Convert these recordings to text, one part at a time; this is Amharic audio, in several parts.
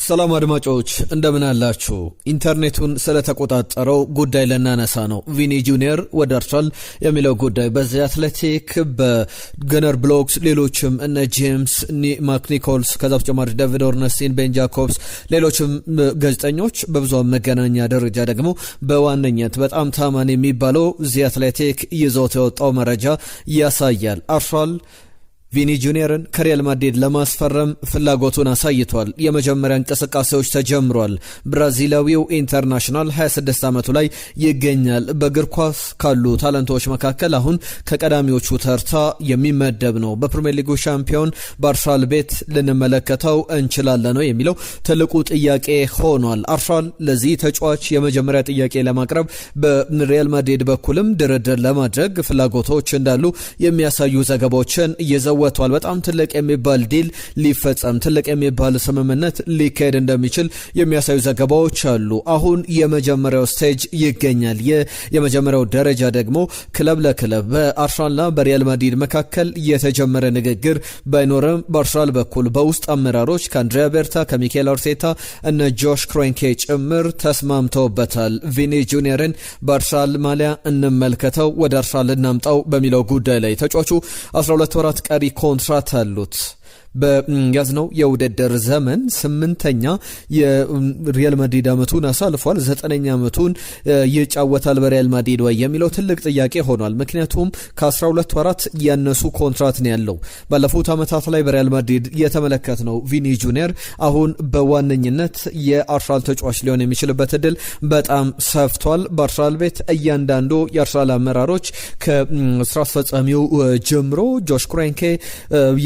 ሰላም አድማጮች እንደምን አላችሁ? ኢንተርኔቱን ስለተቆጣጠረው ጉዳይ ለናነሳ ነው። ቪኒ ጁኒየር ወደ አርሰናል የሚለው ጉዳይ በዚህ አትሌቲክ በገነር ብሎክስ ሌሎችም እነ ጄምስ ማክኒኮልስ ከዛ በተጨማሪ ዴቪድ ኦርነስቲን ቤን ጃኮብስ ሌሎችም ጋዜጠኞች በብዙሃን መገናኛ ደረጃ ደግሞ በዋነኝነት በጣም ታማኝ የሚባለው ዚ አትሌቲክ ይዞት የወጣው መረጃ ያሳያል። አርሰናል ቪኒ ጁኒየርን ከሪያል ማድሪድ ለማስፈረም ፍላጎቱን አሳይቷል። የመጀመሪያ እንቅስቃሴዎች ተጀምሯል። ብራዚላዊው ኢንተርናሽናል 26 ዓመቱ ላይ ይገኛል። በእግር ኳስ ካሉ ታለንቶች መካከል አሁን ከቀዳሚዎቹ ተርታ የሚመደብ ነው። በፕሪሚየር ሊጉ ሻምፒዮን በአርሰናል ቤት ልንመለከተው እንችላለን ነው የሚለው ትልቁ ጥያቄ ሆኗል። አርሰናል ለዚህ ተጫዋች የመጀመሪያ ጥያቄ ለማቅረብ በሪያል ማድሪድ በኩልም ድርድር ለማድረግ ፍላጎቶች እንዳሉ የሚያሳዩ ዘገባዎችን ይዘው ወጥቷል። በጣም ትልቅ የሚባል ዲል ሊፈጸም ትልቅ የሚባል ስምምነት ሊካሄድ እንደሚችል የሚያሳዩ ዘገባዎች አሉ። አሁን የመጀመሪያው ስቴጅ ይገኛል። የመጀመሪያው ደረጃ ደግሞ ክለብ ለክለብ በአርሰናልና በሪያል ማድሪድ መካከል የተጀመረ ንግግር ባይኖርም በአርሰናል በኩል በውስጥ አመራሮች ከአንድሪያ ቤርታ ከሚኬል አርቴታ እነ ጆሽ ክሮንኬ ጭምር ተስማምተውበታል። ቪኒ ጁኒየርን በአርሰናል ማሊያ እንመልከተው፣ ወደ አርሰናል እናምጣው በሚለው ጉዳይ ላይ ተጫዋቹ 12 ወራት ቀሪ ኮንትራት አሉት። በያዝነው የውድድር ዘመን 8ኛ የሪያል ማድሪድ አመቱን አሳልፏል። 9ኛ አመቱን ይጫወታል በሪያል ማድሪድ ወይ የሚለው ትልቅ ጥያቄ ሆኗል። ምክንያቱም ከ12 ወራት ያነሱ ኮንትራት ነው ያለው። ባለፉት አመታት ላይ በሪያል ማድሪድ የተመለከትነው ቪኒ ጁኒየር አሁን በዋነኝነት የአርሰናል ተጫዋች ሊሆን የሚችልበት እድል በጣም ሰፍቷል። በአርሰናል ቤት እያንዳንዱ የአርሰናል አመራሮች ከስራ አስፈጻሚው ጀምሮ ጆሽ ክሮንኬ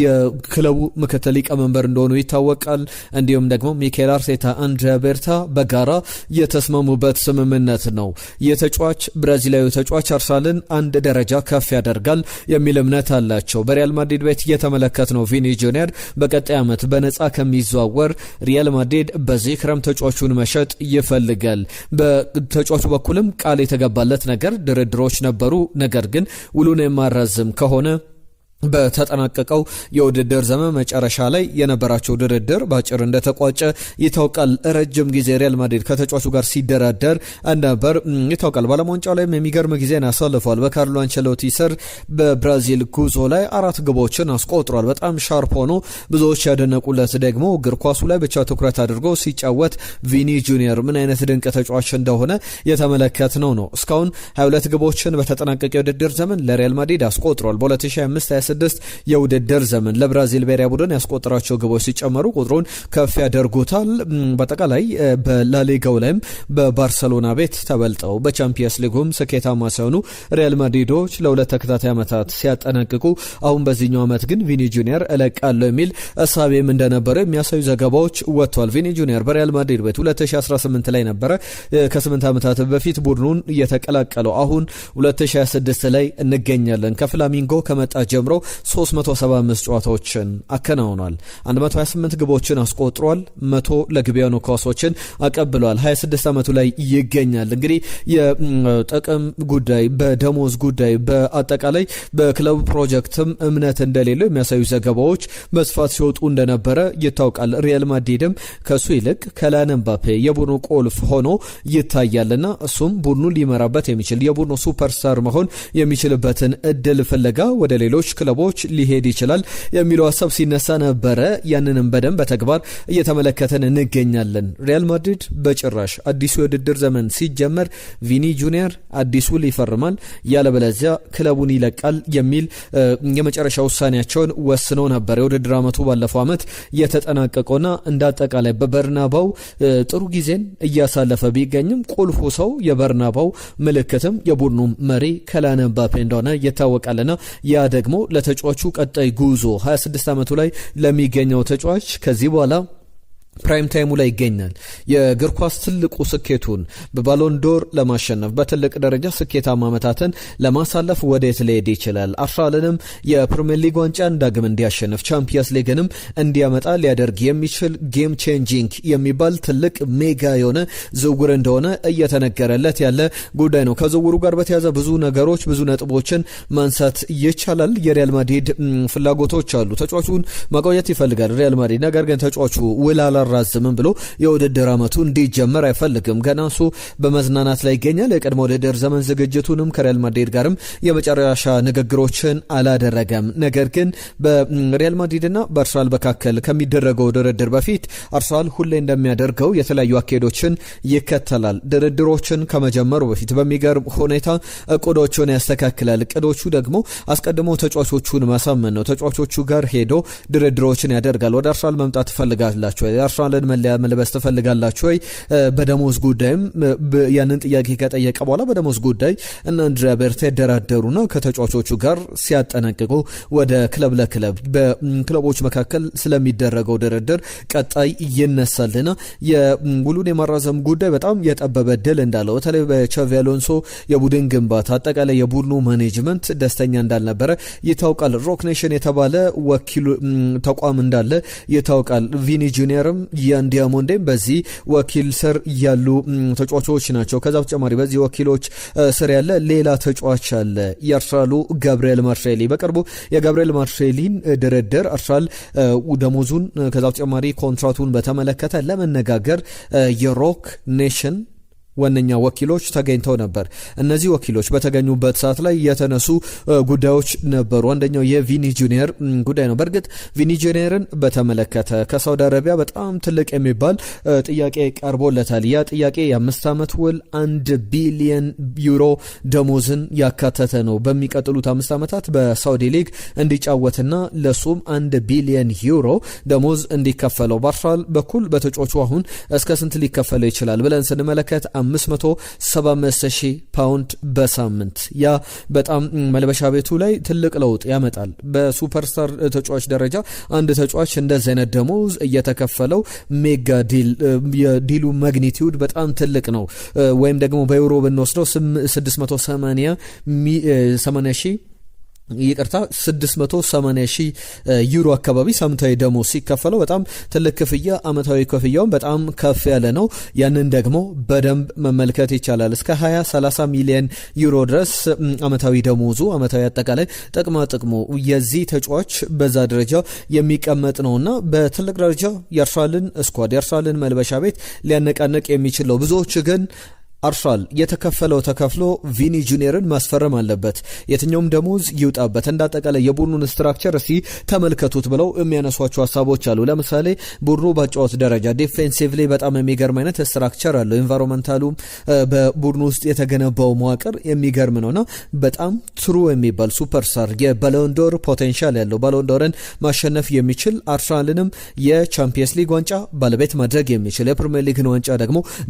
የክለቡ ምክትል ሊቀመንበር እንደሆኑ ይታወቃል። እንዲሁም ደግሞ ሚኬል አርቴታ አንድሪያ ቤርታ በጋራ የተስማሙበት ስምምነት ነው። የተጫዋች ብራዚላዊ ተጫዋች አርሰናልን አንድ ደረጃ ከፍ ያደርጋል የሚል እምነት አላቸው። በሪያል ማድሪድ ቤት የተመለከትነው ቪኒ ጁኒየር በቀጣይ ዓመት በነፃ ከሚዘዋወር ሪያል ማድሪድ በዚህ ክረምት ተጫዋቹን መሸጥ ይፈልጋል። በተጫዋቹ በኩልም ቃል የተገባለት ነገር ድርድሮች ነበሩ። ነገር ግን ውሉን የማራዝም ከሆነ በተጠናቀቀው የውድድር ዘመን መጨረሻ ላይ የነበራቸው ድርድር ባጭር እንደተቋጨ ይታወቃል። ረጅም ጊዜ ሪያል ማድሪድ ከተጫዋቹ ጋር ሲደራደር ነበር ይታወቃል። ባለም ዋንጫው ላይም የሚገርም ጊዜን አሳልፏል። በካርሎ አንቸሎቲ ስር በብራዚል ጉዞ ላይ 4 ግቦችን አስቆጥሯል። በጣም ሻርፕ ሆኖ ብዙዎች ያደነቁለት ደግሞ እግር ኳሱ ላይ ብቻ ትኩረት አድርጎ ሲጫወት ቪኒ ጁኒየር ምን አይነት ድንቅ ተጫዋች እንደሆነ የተመለከትነው ነው። እስካሁን 22 ግቦችን በተጠናቀቀ የውድድር ዘመን ለሪያል ማድሪድ አስቆጥሯል። በ2025 የውድድር ዘመን ለብራዚል ብሔራዊ ቡድን ያስቆጠራቸው ግቦች ሲጨመሩ ቁጥሩን ከፍ ያደርጉታል። በአጠቃላይ በላሊጋው ላይም በባርሰሎና ቤት ተበልጠው በቻምፒየንስ ሊጉም ስኬታማ ሲሆኑ ሪያል ማድሪዶች ለሁለት ተከታታይ ዓመታት ሲያጠናቅቁ አሁን በዚህኛው ዓመት ግን ቪኒ ጁኒየር እለቃለሁ የሚል እሳቤም እንደነበረ የሚያሳዩ ዘገባዎች ወጥቷል። ቪኒ ጁኒየር በሪያል ማድሪድ ቤት 2018 ላይ ነበረ ከ8 ዓመታት በፊት ቡድኑን እየተቀላቀለው። አሁን 2026 ላይ እንገኛለን። ከፍላሚንጎ ከመጣ ጀምሮ 375 ጨዋታዎችን አከናውኗል። 128 ግቦችን አስቆጥሯል። 100 ለግብ የሆኑ ኳሶችን አቀብሏል። 26 ዓመቱ ላይ ይገኛል። እንግዲህ የጥቅም ጉዳይ፣ በደሞዝ ጉዳይ፣ በአጠቃላይ በክለቡ ፕሮጀክትም እምነት እንደሌለው የሚያሳዩ ዘገባዎች በስፋት ሲወጡ እንደነበረ ይታወቃል። ሪያል ማድሪድም ከሱ ይልቅ ከላን ኤምባፔ የቡድኑ ቁልፍ ሆኖ ይታያልና እሱም ቡድኑ ሊመራበት የሚችል የቡድኑ ሱፐርስታር መሆን የሚችልበትን እድል ፍለጋ ወደ ሌሎች ክለቦች ሊሄድ ይችላል የሚለው ሀሳብ ሲነሳ ነበረ። ያንንም በደንብ በተግባር እየተመለከተን እንገኛለን። ሪያል ማድሪድ በጭራሽ አዲሱ የውድድር ዘመን ሲጀመር ቪኒ ጁኒየር አዲሱ ይፈርማል ያለበለዚያ ክለቡን ይለቃል የሚል የመጨረሻ ውሳኔያቸውን ወስነው ነበር። የውድድር ዓመቱ ባለፈው ዓመት የተጠናቀቀውና እንዳጠቃላይ በበርናባው ጥሩ ጊዜን እያሳለፈ ቢገኝም ቁልፉ ሰው የበርናባው ምልክትም የቡድኑ መሪ ከላን ኤምባፔ እንደሆነ ይታወቃልና ያ ደግሞ ለተጫዋቹ ቀጣይ ጉዞ 26 ዓመቱ ላይ ለሚገኘው ተጫዋች ከዚህ በኋላ ፕራይም ታይሙ ላይ ይገኛል። የእግር ኳስ ትልቁ ስኬቱን በባሎን ዶር ለማሸነፍ በትልቅ ደረጃ ስኬታማ ዓመታትን ለማሳለፍ ወዴት ሊሄድ ይችላል? አርሰናልንም የፕሪሚየር ሊግ ዋንጫን ዳግም እንዲያሸንፍ ቻምፒየንስ ሊግንም እንዲያመጣ ሊያደርግ የሚችል ጌም ቼንጂንግ የሚባል ትልቅ ሜጋ የሆነ ዝውውር እንደሆነ እየተነገረለት ያለ ጉዳይ ነው። ከዝውውሩ ጋር በተያያዘ ብዙ ነገሮች ብዙ ነጥቦችን ማንሳት ይቻላል። የሪያል ማድሪድ ፍላጎቶች አሉ። ተጫዋቹን ማቆየት ይፈልጋል ሪያል ማድሪድ። ነገር ግን ተጫዋቹ ውል አላራዝምም ብሎ የውድድር አመቱ እንዲጀመር አይፈልግም። ገና እሱ በመዝናናት ላይ ይገኛል። የቀድሞ ውድድር ዘመን ዝግጅቱንም ከሪያል ማድሪድ ጋርም የመጨረሻ ንግግሮችን አላደረገም። ነገር ግን በሪያል ማድሪድና በአርሰናል መካከል ከሚደረገው ድርድር በፊት አርሰናል ሁሌ እንደሚያደርገው የተለያዩ አካሄዶችን ይከተላል። ድርድሮችን ከመጀመሩ በፊት በሚገርም ሁኔታ እቅዶቹን ያስተካክላል። እቅዶቹ ደግሞ አስቀድሞ ተጫዋቾቹን ማሳመን ነው። ተጫዋቾቹ ጋር ሄዶ ድርድሮችን ያደርጋል። ወደ አርሰናል መምጣት ትፈልጋላችሁ ወይ? አርሰናልን መለያ መልበስ ትፈልጋላችሁ ወይ? በደሞዝ ጉዳይም ያንን ጥያቄ ከጠየቀ በኋላ በደሞዝ ጉዳይ እና አንድሪያ ቤርታ ይደራደሩና ከተጫዋቾቹ ጋር ሲያጠናቅቁ ወደ ክለብ ለክለብ በክለቦች መካከል ስለሚደረገው ድርድር ቀጣይ ይነሳልና የውሉን የማራዘም ጉዳይ በጣም የጠበበ ድል እንዳለው በተለይ በቻቪ አሎንሶ የቡድን ግንባታ አጠቃላይ የቡድኑ ማኔጅመንት ደስተኛ እንዳልነበረ ይታወቃል። ሮክ ኔሽን የተባለ ወኪሉ ተቋም እንዳለ ይታወቃል። ቪኒ ጁኒየርም ያን ዲያሞንዴም በዚህ ወኪል ስር ያሉ ተጫዋቾች ናቸው። ከዛ በተጨማሪ በዚህ ወኪሎች ስር ያለ ሌላ ተጫዋች አለ፣ የአርሰናሉ ጋብሪኤል ማርሴሊ። በቅርቡ የጋብሪኤል ማርሴሊን ድርድር አርሰናል ደሞዙን ከዛ በተጨማሪ ኮንትራቱን በተመለከተ ለመነጋገር የሮክ ኔሽን ዋነኛ ወኪሎች ተገኝተው ነበር። እነዚህ ወኪሎች በተገኙበት ሰዓት ላይ የተነሱ ጉዳዮች ነበሩ። አንደኛው የቪኒ ጁኒየር ጉዳይ ነው። በእርግጥ ቪኒ ጁኒየርን በተመለከተ ከሳውዲ አረቢያ በጣም ትልቅ የሚባል ጥያቄ ቀርቦለታል። ያ ጥያቄ የ5 ዓመት ውል 1 ቢሊዮን ዩሮ ደሞዝን ያካተተ ነው። በሚቀጥሉት 5 ዓመታት በሳውዲ ሊግ እንዲጫወትና ለሱም 1 ቢሊዮን ዩሮ ደሞዝ እንዲከፈለው በአርሰናል በኩል በተጫዋቹ አሁን እስከ ስንት ሊከፈለው ይችላል ብለን ስንመለከት 575,000 ፓውንድ በሳምንት። ያ በጣም መልበሻ ቤቱ ላይ ትልቅ ለውጥ ያመጣል። በሱፐርስታር ተጫዋች ደረጃ አንድ ተጫዋች እንደዚህ አይነት ደሞዝ እየተከፈለው ሜጋ ዲል የዲሉ ማግኒቲዩድ በጣም ትልቅ ነው። ወይም ደግሞ በዩሮ ብንወስደው 680,000 ዩሮ አካባቢ ሳምንታዊ ደሞዝ ሲከፈለው በጣም ትልቅ ክፍያ፣ አመታዊ ክፍያውን በጣም ከፍ ያለ ነው። ያንን ደግሞ በደንብ መመልከት ይቻላል። እስከ 20-30 ሚሊዮን ዩሮ ድረስ አመታዊ ደሞዙ፣ አመታዊ አጠቃላይ ጥቅሙ የዚህ ተጫዋች በዛ ደረጃ የሚቀመጥ ነውና በትልቅ ደረጃ የአርሰናልን ስኳድ የአርሰናልን መልበሻ ቤት ሊያነቃነቅ የሚችል ነው። ብዙዎች ግን አርሰናል የተከፈለው ተከፍሎ ቪኒ ጁኒየርን ማስፈረም አለበት፣ የትኛውም ደሞዝ ይውጣበት፣ እንዳጠቃላይ የቡድኑን ስትራክቸር እስቲ ተመልከቱት ብለው የሚያነሷቸው ሀሳቦች አሉ። ለምሳሌ ቡድኑ ባጫወት ደረጃ ዲፌንሲቭሊ በጣም የሚገርም አይነት ስትራክቸር አለው። ኢንቫይሮንመንታሉ በቡድኑ ውስጥ የተገነባው መዋቅር የሚገርም ነውና በጣም ትሩ የሚባል ሱፐርስታር የባሎንዶር ፖቴንሻል ያለው ባሎንዶርን ማሸነፍ የሚችል አርሰናልንም የቻምፒየንስ ሊግ ዋንጫ ባለቤት ማድረግ የሚችል የፕሪሚየር ሊግን ዋንጫ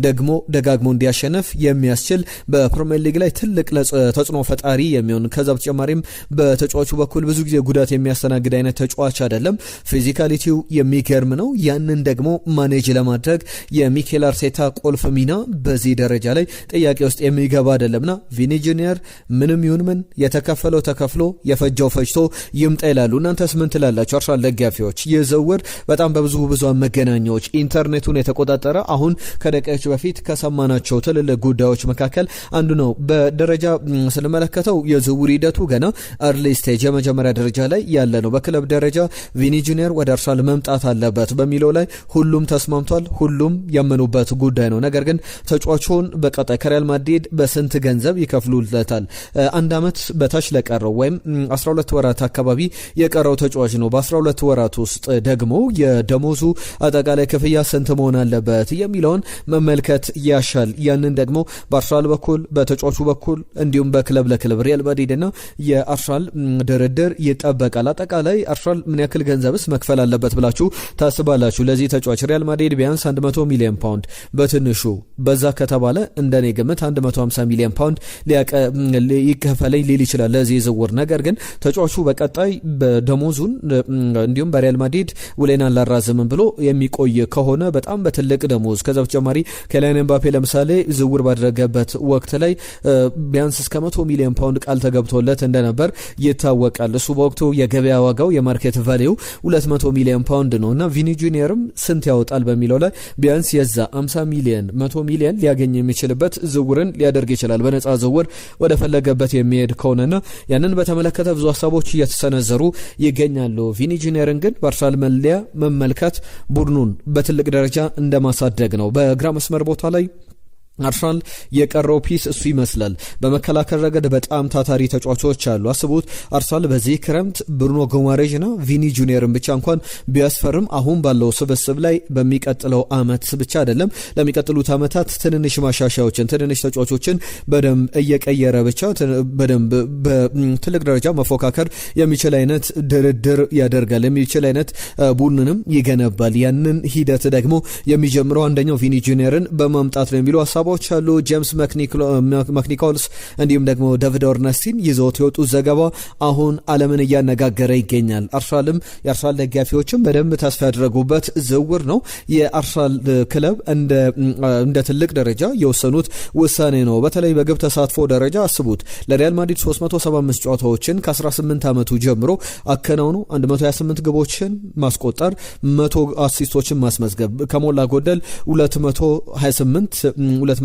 ደግሞ ደጋግሞ እንዲያሸንፍ የሚያስችል በፕሪሚየር ሊግ ላይ ትልቅ ተጽዕኖ ፈጣሪ የሚሆን ከዛ በተጨማሪም በተጫዋቹ በኩል ብዙ ጊዜ ጉዳት የሚያስተናግድ አይነት ተጫዋች አይደለም። ፊዚካሊቲው የሚገርም ነው። ያንን ደግሞ ማኔጅ ለማድረግ የሚኬል አርቴታ ቁልፍ ሚና በዚህ ደረጃ ላይ ጥያቄ ውስጥ የሚገባ አይደለምና ቪኒ ጁኒየር ምንም ይሁን ምን የተከፈለው ተከፍሎ የፈጀው ፈጅቶ ይምጣ ይላሉ። እናንተስ ምን ትላላችሁ? አርሰናል ደጋፊዎች ይህ ዝውውር በጣም በብዙ መገናኛዎች ኢንተርኔቱን የተቆጣጠረ አሁን ከደቂቃዎች በፊት ከሰማናቸው ትልልቅ ጉዳዮች መካከል አንዱ ነው። በደረጃ ስንመለከተው የዝውውር ሂደቱ ገና አርሊ ስቴጅ የመጀመሪያ ደረጃ ላይ ያለ ነው። በክለብ ደረጃ ቪኒ ጁኒየር ወደ አርሰናል መምጣት አለበት በሚለው ላይ ሁሉም ተስማምቷል። ሁሉም ያመኑበት ጉዳይ ነው። ነገር ግን ተጫዋቹን በቀጣይ ከሪያል ማድሪድ በስንት ገንዘብ ይከፍሉለታል? 1 ዓመት በታች ለቀረው ወይም 12 ወራት አካባቢ የቀረው ተጫዋች ነው። በ12 ወራት ውስጥ ደግሞ የደሞዙ አጠቃላይ ክፍያ ስንት መሆን አለበት የሚለውን መመልከት ያሻል። ያንን ደግሞ በአርሰናል በኩል በተጫዋቹ በኩል እንዲሁም በክለብ ለክለብ ሪያል ማድሪድ እና የአርሰናል ድርድር ይጠበቃል። አጠቃላይ አርሰናል ምን ያክል ገንዘብስ መክፈል አለበት ብላችሁ ታስባላችሁ? ለዚህ ተጫዋች ሪያል ማድሪድ ቢያንስ 100 ሚሊዮን ፓውንድ በትንሹ በዛ ከተባለ እንደኔ ግምት 150 ሚሊዮን ፓውንድ ይከፈለኝ ሊል ይችላል ለዚህ ዝውውር። ነገር ግን ተጫዋቹ በቀጣይ በደሞዙን እንዲሁም በሪያል ማድሪድ ውሌን አላራዝምም ብሎ የሚቆይ ከሆነ በጣም በትልቅ ደሞዝ ከዛ በተጨማሪ ከላይን ኤምባፔ ለምሳሌ ዝውውር ባደረገበት ወቅት ላይ ቢያንስ እስከ 100 ሚሊዮን ፓውንድ ቃል ተገብቶለት እንደነበር ይታወቃል። እሱ በወቅቱ የገበያ ዋጋው የማርኬት ቫልዩ 200 ሚሊዮን ፓውንድ ነውና ቪኒ ጁኒየርም ስንት ያወጣል በሚለው ላይ ቢያንስ የዛ 50 ሚሊዮን 100 ሚሊዮን ሊያገኝ የሚችልበት ዝውውርን ሊያደርግ ይችላል በነፃ ዝውውር ወደ ፈለገበት የሚሄድ ከሆነና ያንን በተመለከተ ብዙ ሀሳቦች እየተሰነዘሩ ይገኛሉ። ቪኒ ጁኒየርን ግን በአርሰናል መለያ መመልከት ቡድኑን በትልቅ ደረጃ እንደማሳደግ ነው። በግራ መስመር ቦታ ላይ አርሰናል የቀረው ፒስ እሱ ይመስላል። በመከላከል ረገድ በጣም ታታሪ ተጫዋቾች አሉ። አስቡት አርሰናል በዚህ ክረምት ብሩኖ ጉማሬዥና ቪኒ ጁኒየርን ብቻ እንኳን ቢያስፈርም አሁን ባለው ስብስብ ላይ በሚቀጥለው አመት ብቻ አይደለም ለሚቀጥሉት አመታት ትንንሽ ማሻሻያዎችን ትንንሽ ተጫዋቾችን በደንብ እየቀየረ ብቻ በደንብ በትልቅ ደረጃ መፎካከር የሚችል አይነት ድርድር ያደርጋል። የሚችል አይነት ቡድንንም ይገነባል። ያንን ሂደት ደግሞ የሚጀምረው አንደኛው ቪኒ ጁኒየርን በማምጣት ነው የሚሉ ሀሳቦች አሉ። ጄምስ ማክኒኮልስ እንዲሁም ደግሞ ዴቪድ ኦርነስቲን ይዘውት የወጡ ዘገባ አሁን ዓለምን እያነጋገረ ይገኛል። አርሰናልም የአርሰናል ደጋፊዎችም በደንብ ተስፋ ያደረጉበት ዝውውር ነው። የአርሰናል ክለብ እንደ ትልቅ ደረጃ የወሰኑት ውሳኔ ነው። በተለይ በግብ ተሳትፎ ደረጃ አስቡት ለሪያል ማድሪድ 375 ጨዋታዎችን ከ18 ዓመቱ ጀምሮ አከናውኑ 128 ግቦችን ማስቆጠር 100 አሲስቶችን ማስመዝገብ ከሞላ ጎደል 250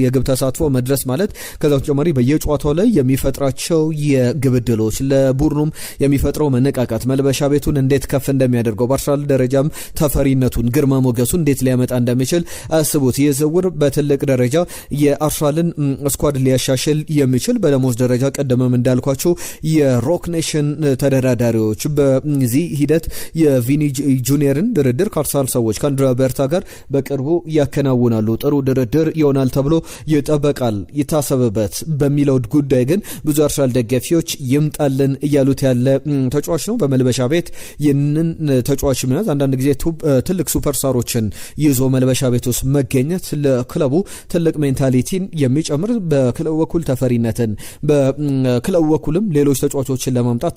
የግብ ተሳትፎ መድረስ ማለት ከዛ ተጨማሪ በየጨዋታው ላይ የሚፈጥራቸው የግብ ዕድሎች ለቡድኑም የሚፈጥረው መነቃቃት መልበሻ ቤቱን እንዴት ከፍ እንደሚያደርገው በአርሰናል ደረጃም ተፈሪነቱን ግርማ ሞገሱን እንዴት ሊያመጣ እንደሚችል አስቡት። የዝውውር በትልቅ ደረጃ የአርሰናልን ስኳድ ሊያሻሽል የሚችል በደሞዝ ደረጃ ቀደመም እንዳልኳቸው የሮክ ኔሽን ተደራዳሪዎች በዚህ ሂደት የቪኒ ጁኒየርን ድርድር ከአርሰናል ሰዎች ከአንድሪያ ቤርታ ጋር በቅርቡ ያከናውናሉ። ጥሩ ድርድር ይሆናል ተብሎ ይጠበቃል። ይታሰብበት በሚለው ጉዳይ ግን ብዙ አርሰናል ደጋፊዎች ይምጣልን እያሉት ያለ ተጫዋች ነው። በመልበሻ ቤት ይህንን ተጫዋች መያዝ አንዳንድ ጊዜ ትልቅ ሱፐርስታሮችን ይዞ መልበሻ ቤት ውስጥ መገኘት ለክለቡ ትልቅ ሜንታሊቲን የሚጨምር በክለቡ በኩል ተፈሪነትን በክለቡ በኩልም ሌሎች ተጫዋቾችን ለማምጣት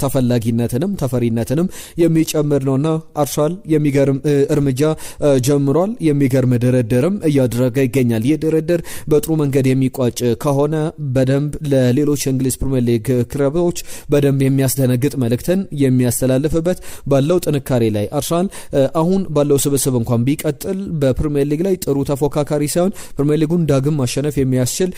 ተፈሪነትንም የሚጨምር ነውና አርሰናል የሚገርም እርምጃ ጀምሯል። የሚገርም ድርድርም እያደረገ ይገኛል። ይህ ድርድር በጥሩ መንገድ የሚቋጭ ከሆነ በደንብ ለሌሎች እንግሊዝ ፕሪሚየር ሊግ ክለቦች በደንብ የሚያስደነግጥ መልእክትን የሚያስተላልፍበት ባለው ጥንካሬ ላይ አርሰናል አሁን ባለው ስብስብ እንኳን ቢቀጥል በፕሪሚየር ሊግ ላይ ጥሩ ተፎካካሪ ሳይሆን ፕሪሚየር ሊጉን ዳግም ማሸነፍ የሚያስችል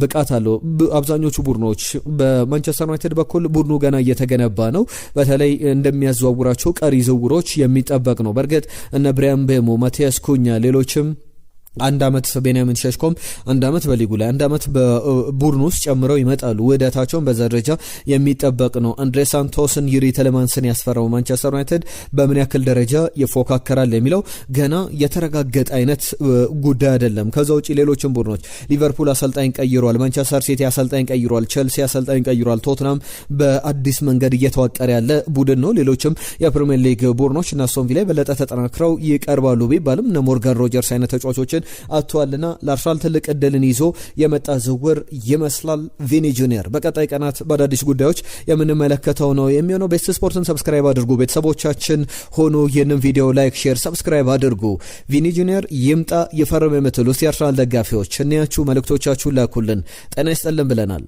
ብቃት አለው። አብዛኞቹ ቡድኖች በማንቸስተር ዩናይትድ በኩል ቡድኑ ገና እየተገነባ ነው። በተለይ እንደሚያዘዋውራቸው ቀሪ ዝውውሮች የሚጠበቅ ነው። በእርግጥ እነ ብራያን ቤሞ፣ ማቲያስ ኩኛ ሌሎችም አንድ አመት ቤንያሚን ሸሽኮም አንድ አመት በሊጉ ላይ አንድ አመት በቡድኑ ውስጥ ጨምረው ይመጣሉ። ውህደታቸውን በዛ ደረጃ የሚጠበቅ ነው። አንድሬ ሳንቶስን ዩሪ ተለማንስን ያስፈራው ማንቸስተር ዩናይትድ በምን ያክል ደረጃ ይፎካከራል የሚለው ገና የተረጋገጠ አይነት ጉዳይ አይደለም። ከዛ ውጪ ሌሎችም ቡድኖች ሊቨርፑል አሰልጣኝ ቀይሯል፣ ማንቸስተር ሲቲ አሰልጣኝ ቀይሯል፣ ቼልሲ አሰልጣኝ ቀይሯል፣ ቶትናም በአዲስ መንገድ እየተዋቀረ ያለ ቡድን ነው። ሌሎችም የፕሪሚየር ሊግ ቡድኖች እና አስቶን ቪላ በለጠ ተጠናክረው ይቀርባሉ ቢባልም እነ ሞርጋን ሮጀርስ አይነት ተጫዋቾችን አጥቷልና ለአርሰናል ትልቅ እድልን ይዞ የመጣ ዝውውር ይመስላል ቪኒ ጁኒየር። በቀጣይ ቀናት በአዳዲስ ጉዳዮች የምንመለከተው ነው የሚሆነው። ቤስት ስፖርትን ሰብስክራይብ አድርጉ። ቤተሰቦቻችን ሆኖ ይህንን ቪዲዮ ላይክ፣ ሼር፣ ሰብስክራይብ አድርጉ። ቪኒ ጁኒየር ይምጣ ይፈርም የምትሉ የአርሰናል ደጋፊዎች እንያችሁ መልእክቶቻችሁን ላኩልን። ጤና ይስጥልን ብለናል።